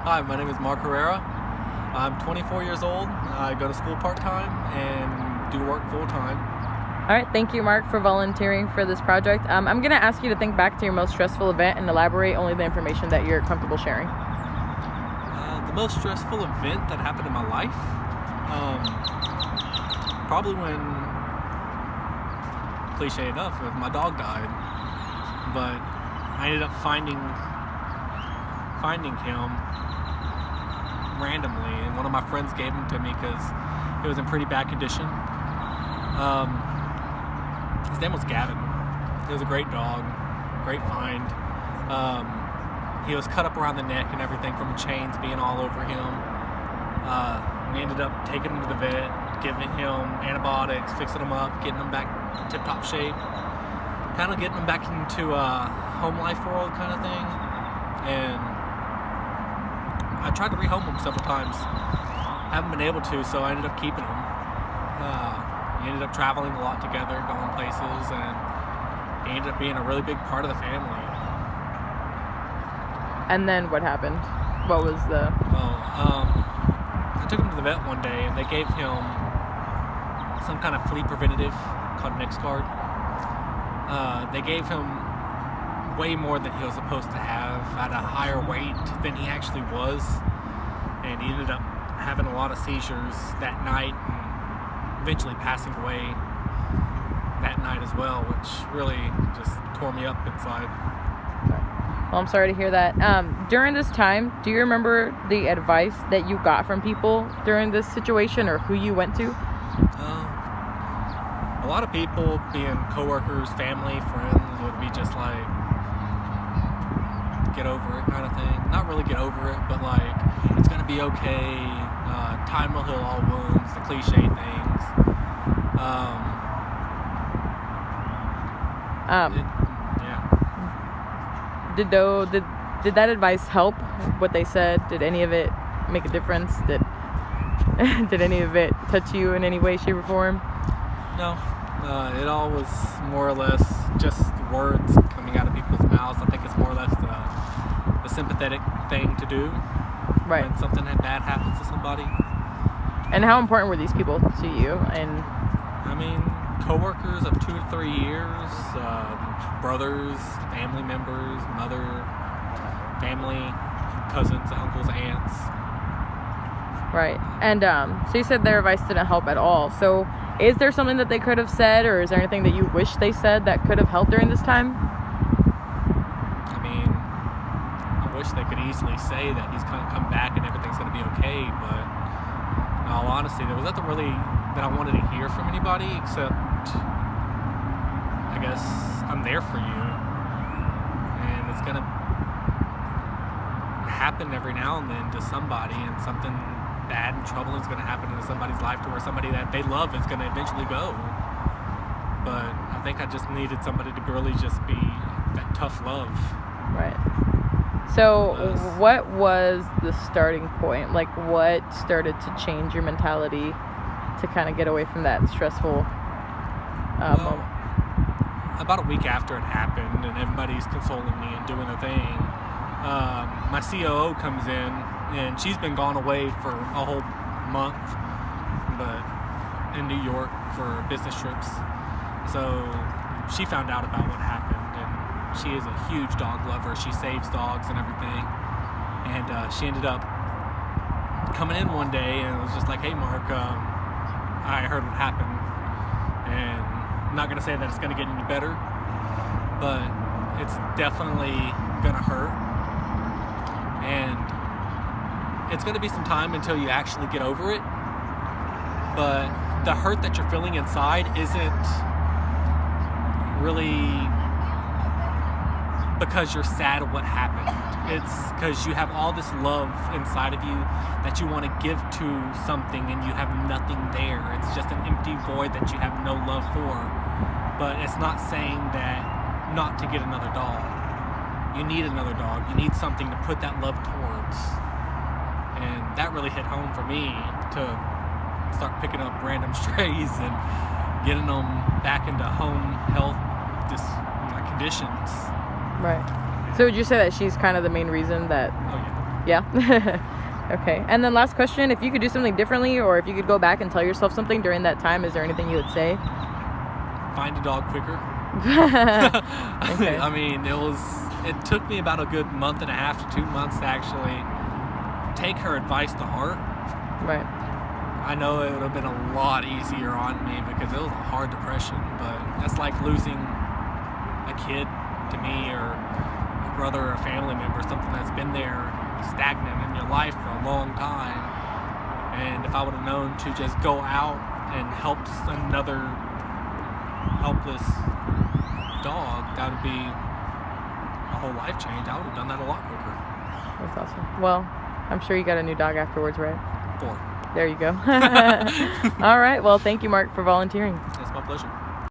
Hi, my name is Mark Herrera. I'm 24 years old. I go to school part-time and do work full-time. All right, thank you, Mark, for volunteering for this project. I'm going to ask you to think back to your most stressful event and elaborate only the information that you're comfortable sharing. The most stressful event that happened in my life? Probably when, cliche enough, if my dog died. But I ended up finding him randomly, and one of my friends gave him to me because it was in pretty bad condition. His name was Gavin. He was a great dog, great find. He was cut up around the neck and everything from chains being all over him. We ended up taking him to the vet, giving him antibiotics, fixing him up, getting him back tip-top shape, kind of getting him back into home life world kind of thing. And I tried to rehome him several times. Haven't been able to, so I ended up keeping him. We ended up traveling a lot together, going places, and he ended up being a really big part of the family. And then what happened? What was the... I took him to the vet one day, and they gave him some kind of flea preventative called NexGard. They gave him way more than he was supposed to have, at a higher weight than he actually was, and he ended up having a lot of seizures that night and eventually passing away that night as well, which really just tore me up inside. Well, I'm sorry to hear that. During this time, do you remember the advice that you got from people during this situation, or who you went to? A lot of people, being coworkers, family, friends, would be just like, get over it kind of thing. Not really get over it, but like, it's gonna be okay. Time will heal all wounds, the cliche things. Did that advice help what they said? Did any of it make a difference? Did any of it touch you in any way, shape, or form? No. It all was more or less just words coming out of people's mouths. I think it's more or less the sympathetic thing to do, right, when something bad happens to somebody. And how important were these people to you? And I mean, coworkers of 2 to 3 years, brothers, family members, mother, family, cousins, uncles, aunts. Right. And so you said their advice didn't help at all. So is there something that they could have said, or is there anything that you wish they said that could have helped during this time? I mean, I wish they could easily say that he's going to come back and everything's going to be okay, but in all honesty, there was nothing really that I wanted to hear from anybody except, I guess, I'm there for you, and it's going to happen every now and then to somebody, and something bad and troubling is going to happen into somebody's life to where somebody that they love is going to eventually go. But I think I just needed somebody to really just be that tough love. Right. So what was the starting point? Like, what started to change your mentality to kind of get away from that stressful moment? About a week after it happened and everybody's consoling me and doing their thing, my COO comes in, and she's been gone away for a whole month, but in New York for business trips. So she found out about what happened, and she is a huge dog lover. She saves dogs and everything, and she ended up coming in one day and was just like, "Hey, Mark, I heard what happened, and I'm not gonna say that it's gonna get any better, but it's definitely gonna hurt, and it's going to be some time until you actually get over it, but the hurt that you're feeling inside isn't really because you're sad at what happened. It's because you have all this love inside of you that you want to give to something, and you have nothing there. It's just an empty void that you have no love for. But it's not saying that not to get another dog. You need another dog. You need something to put that love towards. And that really hit home for me, to start picking up random strays and getting them back into home health conditions. Right. So would you say that she's kind of the main reason that... Oh, yeah. Yeah. Okay. And then last question, if you could do something differently, or if you could go back and tell yourself something during that time, is there anything you would say? Find a dog quicker. Okay. I mean, it took me about a good month and a half to 2 months to actually take her advice to heart. Right. I know it would have been a lot easier on me because it was a hard depression, but that's like losing a kid to me, or a brother or a family member, something that's been there stagnant in your life for a long time. And if I would have known to just go out and help another helpless dog, that would be a whole life change. I would have done that a lot quicker. That's awesome. Well, I'm sure you got a new dog afterwards, right? 4. There you go. All right. Well, thank you, Mark, for volunteering. It's my pleasure.